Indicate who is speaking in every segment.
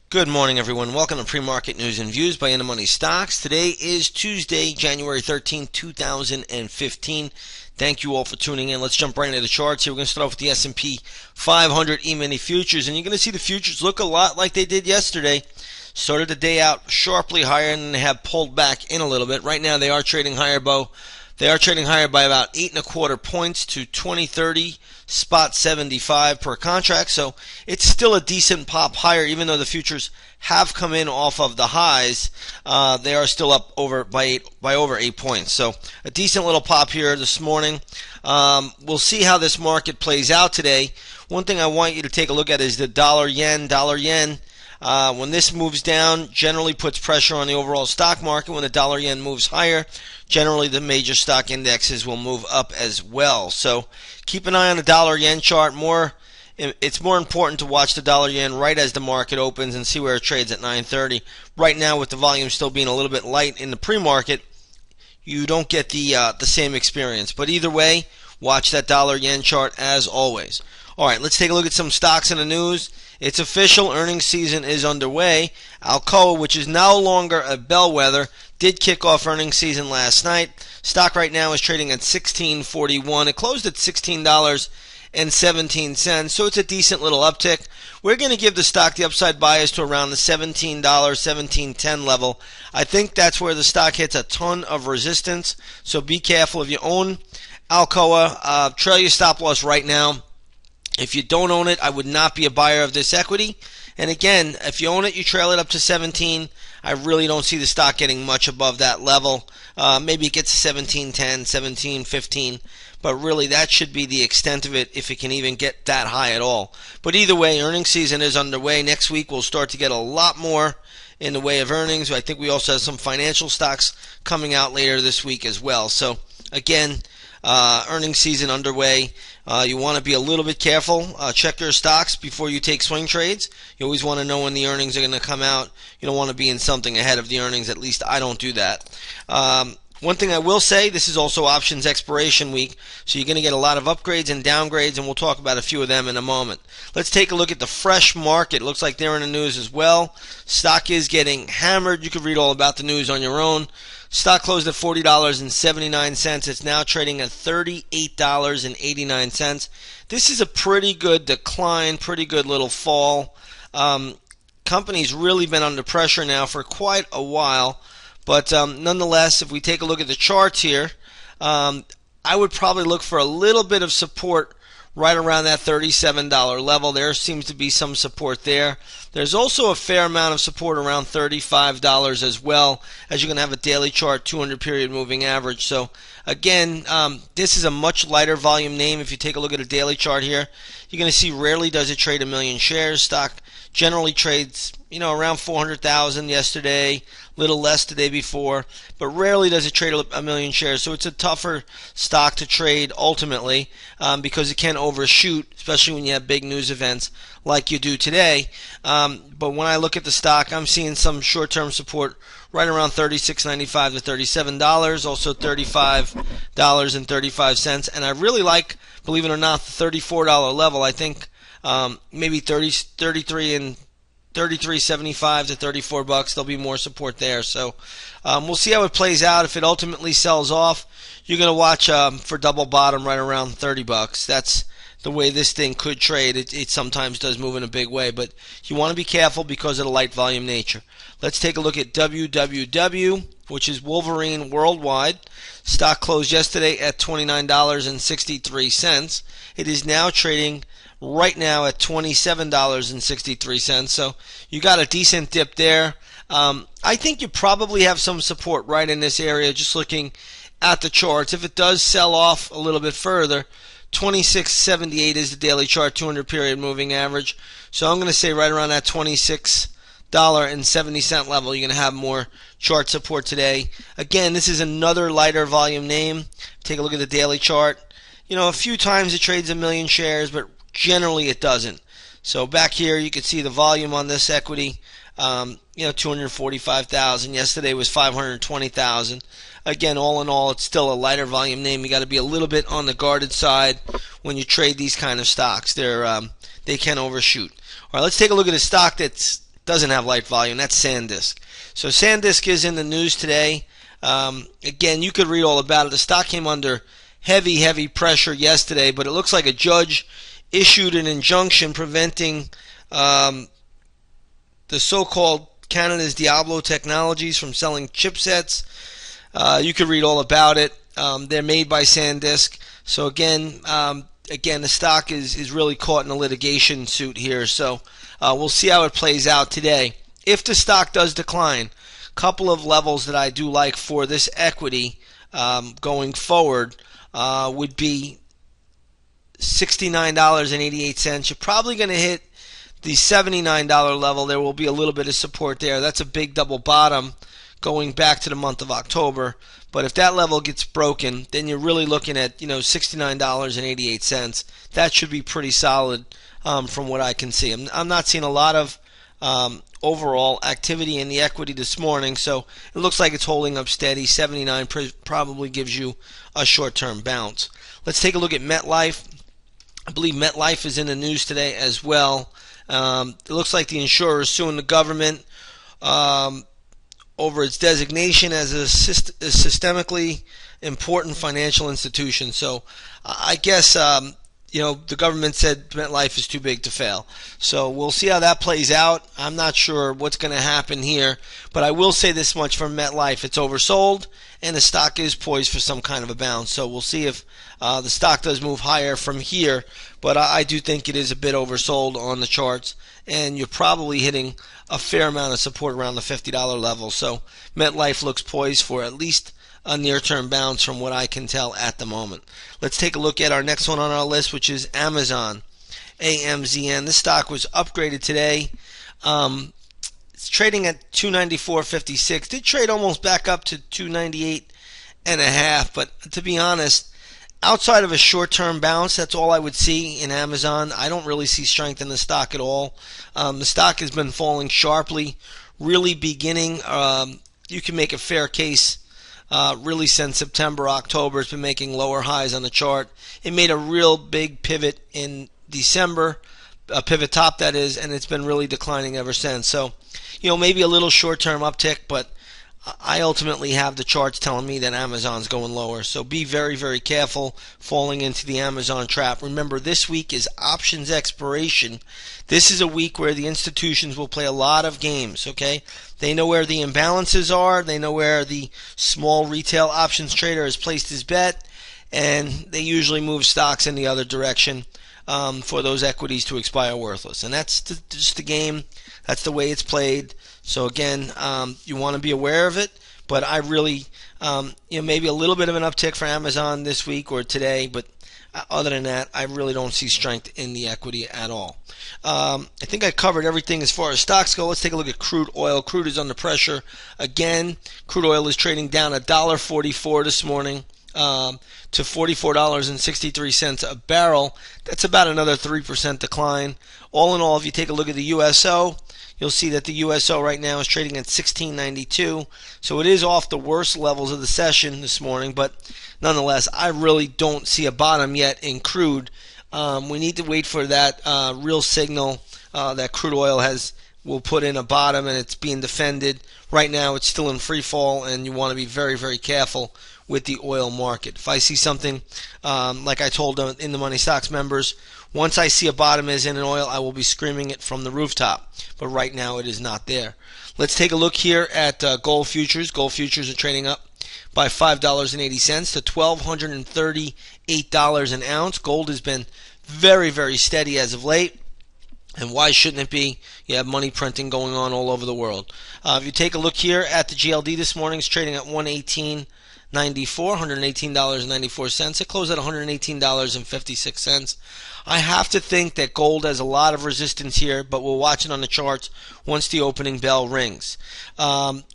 Speaker 1: Good morning, everyone. Welcome to Pre-Market News and Views by In the Money Stocks. Today is Tuesday, January 13th, 2015. Thank you all for tuning in. Let's jump right into the charts here. We're going to start off with the S&P 500 E-mini futures, and you're going to see the futures look a lot like they did yesterday. Started the day out sharply higher, and they have pulled back in a little bit. Right now, they are trading higher, They are trading higher by about 8.25 points to 2030 spot 75 per contract. So it's still a decent pop higher, even though the futures have come in off of the highs. They are still up by over 8 points. So a decent little pop here this morning. We'll see how this market plays out today. One thing I want you to take a look at is the dollar yen. When this moves down, generally puts pressure on the overall stock market. When the dollar yen moves higher, generally the major stock indexes will move up as well. So keep an eye on the dollar yen chart. It's more important to watch the dollar yen right as the market opens and see where it trades at 9:30. Right now, with the volume still being a little bit light in the pre-market, you don't get the same experience. But either way, watch that dollar yen chart as always. All right, let's take a look at some stocks in the news. It's official. Earnings season is underway. Alcoa, which is no longer a bellwether, did kick off earnings season last night. Stock right now is trading at $16.41. It closed at $16.17, so it's a decent little uptick. We're going to give the stock the upside bias to around the $17, $17.10 level. I think that's where the stock hits a ton of resistance, so be careful. If you own Alcoa, trail your stop loss right now. If you don't own it, I would not be a buyer of this equity. And again, if you own it, you trail it up to 17. I really don't see the stock getting much above that level. Maybe it gets to 17.10, 17.15, but really that should be the extent of it if it can even get that high at all. But either way, earnings season is underway. Next week we'll start to get a lot more in the way of earnings. I think we also have some financial stocks coming out later this week as well. So again, earnings season underway. You want to be a little bit careful. Check your stocks before you take swing trades. You always want to know when the earnings are going to come out. You don't want to be in something ahead of the earnings. At least I don't do that. One thing I will say, this is also options expiration week, so you're going to get a lot of upgrades and downgrades, and we'll talk about a few of them in a moment. Let's take a look at the fresh market. Looks like they're in the news as well. Stock is getting hammered. You can read all about the news on your own. Stock closed at $40.79. It's now trading at $38.89. This is a pretty good decline, pretty good little fall. Company's really been under pressure now for quite a while. But nonetheless, if we take a look at the charts here, I would probably look for a little bit of support right around that $37 level. There seems to be some support there. There's also a fair amount of support around $35 as well, as you're going to have a daily chart, 200 period moving average. So again, this is a much lighter volume name. If you take a look at a daily chart here, you're going to see rarely does it trade a million shares. Stock generally trades, around 400,000 yesterday, a little less the day before, but rarely does it trade a million shares. So it's a tougher stock to trade ultimately because it can overshoot, especially when you have big news events like you do today. But when I look at the stock, I'm seeing some short-term support right around $36.95 to $37, also $35.35, and I really like, believe it or not, the $34 level. I think maybe $33.75 to $34. There'll be more support there. So we'll see how it plays out. If it ultimately sells off, you're going to watch for double bottom right around $30. That's the way this thing could trade. It sometimes does move in a big way, but you want to be careful because of the light volume nature. Let's take a look at WWW, which is Wolverine Worldwide. Stock closed yesterday at $29.63. It is now trading right now at $27.63. So you got a decent dip there. I think you probably have some support right in this area just looking at the charts. If it does sell off a little bit further, 26.78 is the daily chart, 200 period moving average. So I'm going to say right around that $26.70 level, you're going to have more chart support today. Again, this is another lighter volume name. Take a look at the daily chart. A few times it trades a million shares, but generally it doesn't. So back here you can see the volume on this equity. 245,000. Yesterday was 520,000. Again, all in all, it's still a lighter volume name. You got to be a little bit on the guarded side when you trade these kind of stocks. They can overshoot. All right, let's take a look at a stock that's doesn't have light volume. That's SanDisk. So SanDisk is in the news today. Again, you could read all about it. The stock came under heavy pressure yesterday, but it looks like a judge issued an injunction preventing the so-called Canada's Diablo Technologies from selling chipsets. You could read all about it. They're made by SanDisk. So again, the stock is really caught in a litigation suit here. So we'll see how it plays out today. If the stock does decline, a couple of levels that I do like for this equity going forward would be $69.88. You're probably going to hit the $79 level. There will be a little bit of support there. That's a big double bottom going back to the month of October. But if that level gets broken, then you're really looking at $69.88. That should be pretty solid from what I can see. I'm not seeing a lot of overall activity in the equity this morning, so it looks like it's holding up steady. 79 probably gives you a short-term bounce. Let's take a look at MetLife. I believe MetLife is in the news today as well. It looks like the insurer is suing the government over its designation as a systemically important financial institution. So I guess the government said MetLife is too big to fail. So we'll see how that plays out. I'm not sure what's going to happen here, but I will say this much for MetLife: it's oversold, and the stock is poised for some kind of a bounce. So we'll see if the stock does move higher from here, but I do think it is a bit oversold on the charts, and you're probably hitting a fair amount of support around the $50 level. So MetLife looks poised for at least a near-term bounce from what I can tell at the moment. Let's take a look at our next one on our list, which is Amazon, AMZN. This stock was upgraded today. It's trading at $294.56. Did trade almost back up to $298.5, but to be honest, outside of a short-term bounce, that's all I would see in Amazon. I don't really see strength in the stock at all. The stock has been falling sharply, really beginning. You can make a fair case really since September, October. It's been making lower highs on the chart. It made a real big pivot in December, a pivot top that is, and it's been really declining ever since. So, maybe a little short-term uptick, but I ultimately have the charts telling me that Amazon's going lower. So be very, very careful falling into the Amazon trap. Remember, this week is options expiration. This is a week where the institutions will play a lot of games, okay? They know where the imbalances are. They know where the small retail options trader has placed his bet, and they usually move stocks in the other direction for those equities to expire worthless. And that's just the game. That's the way it's played. So again, you want to be aware of it, but I really, maybe a little bit of an uptick for Amazon this week or today, but other than that, I really don't see strength in the equity at all. I think I covered everything as far as stocks go. Let's take a look at crude oil. Crude is under pressure again. Crude oil is trading down $1.44 this morning to $44.63 a barrel. That's about another 3% decline. All in all, if you take a look at the USO, you'll see that the USO right now is trading at $16.92. So it is off the worst levels of the session this morning, but nonetheless, I really don't see a bottom yet in crude. We need to wait for that real signal that crude oil will put in a bottom, and it's being defended. Right now, it's still in free fall, and you want to be very, very careful with the oil market. If I see something, like I told In the Money Stocks members, once I see a bottom is in an oil, I will be screaming it from the rooftop. But right now, it is not there. Let's take a look here at gold futures. Gold futures are trading up by $5.80 to $1,238 an ounce. Gold has been very, very steady as of late. And why shouldn't it be? You have money printing going on all over the world. If you take a look here at the GLD this morning, it's trading at $118.94, $118.94. It closed at $118.56. I have to think that gold has a lot of resistance here, but we'll watch it on the charts once the opening bell rings.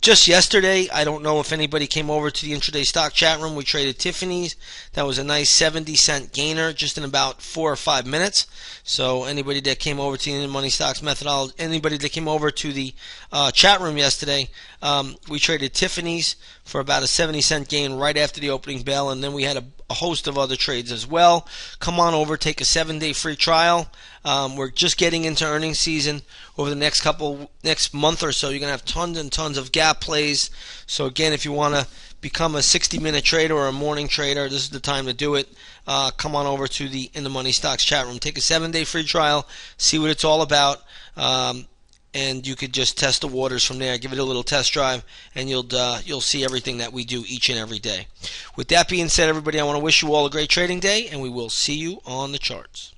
Speaker 1: Just yesterday, I don't know if anybody came over to the intraday stock chat room. We traded Tiffany's. That was a nice 70-cent gainer just in about 4 or 5 minutes. So anybody that came over to the Money Stocks methodology, anybody that came over to the chat room yesterday, we traded Tiffany's for about a 70-cent gain right after the opening bell, and then we had a host of other trades as well. Come on over, take a 7-day 7-day free trial. We're just getting into earnings season. Over the next month or so, you're going to have tons and tons of gap plays. So again, if you want to become a 60-minute trader or a morning trader, this is the time to do it. Come on over to the In the Money Stocks chat room. Take a 7-day free trial. See what it's all about. And you could just test the waters from there. Give it a little test drive, and you'll see everything that we do each and every day. With that being said, everybody, I want to wish you all a great trading day, and we will see you on the charts.